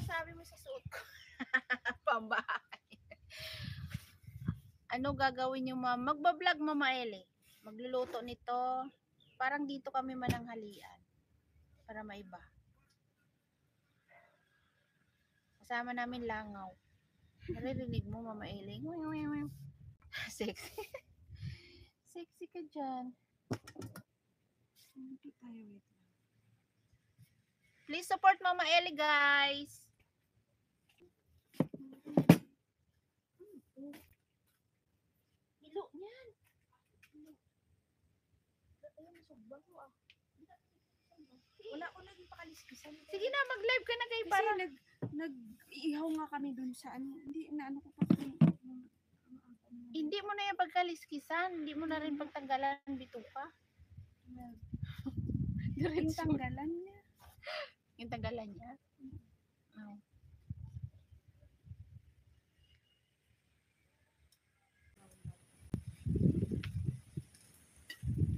masasabi mo sa suot ko? Pambahay. Ano gagawin niyo, ma'am? Magba-vlog, Mama Eli. Magluluto nito. Parang dito kami mananghalian. Para maiba. Kasama namin langaw. Naririnig mo, Mama Eli? Sexy. Sexy ka dyan. Please support Mama Eli, guys. Ilo niyan. Wala ko naging pakaliskisan. Sige na, mag-live ka na kayo Kasi para. nag-iihaw nga kami dun sa ano. Hindi na ano ko pa. Hindi mo na yung pagkaliskisan. Hindi mo na rin pagtanggalan bituka. Yung tanggalan niya. Yung tanggalan niya. Oh.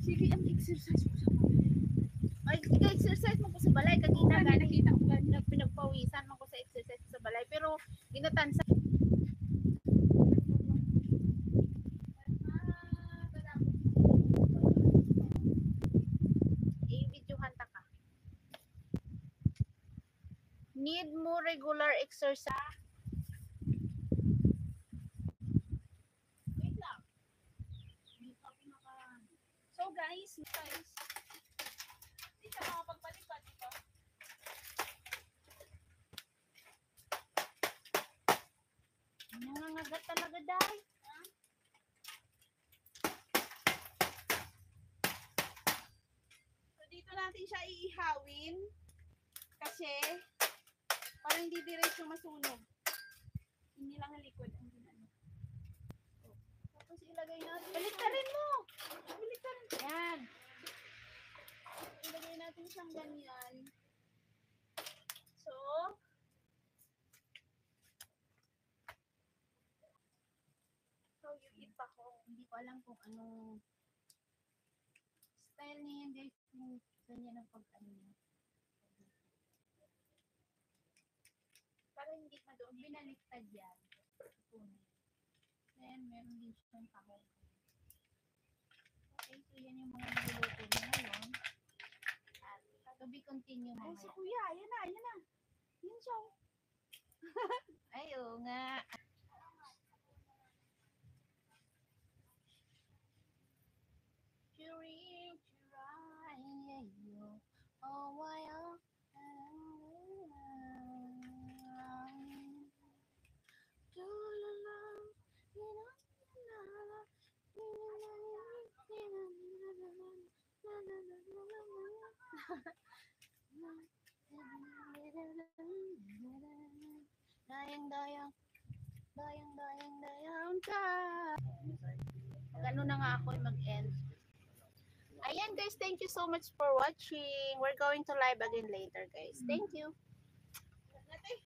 Sige, ang exercise ko sa balay. Ay, exercise mo ko sa balay. Kagina Oo, nakita ko ganun. Pinagpawisan mo ko sa exercise sa balay. Pero, ginatansa. I-videohan ta ka. Need mo regular exercise. Wait lang. Hindi pa pinaka... So guys, hindi ka makapagbalik pa, di ba? Nangangagat talaga dahil. So, dito natin siya iihawin. Kasi, parang hindi diretso masunog. Hindi lang ang likod ang ginano. Tapos ilagay natin. Baliktarin mo! Baliktarin. Yan. Ilagay natin siyang ganyan. So, So, you eat pa ko. Hindi ko alam kung anong style niya yan, guys. Yung ganyan ang pag-ano niya. Para hindi pa doon. Binaliktad yan. Then, meron din siyang tahong. Okay, so yan yung mga niluluto niya ngayon. At to be continue ay, mamaya. si kuya, yan na, yan na. Yan siya. Ay, oo nga. Dayang, dayang ka. Gano'n na nga ako mag-end. Ayan guys, thank you so much for watching. We're going to live again later guys. Thank you.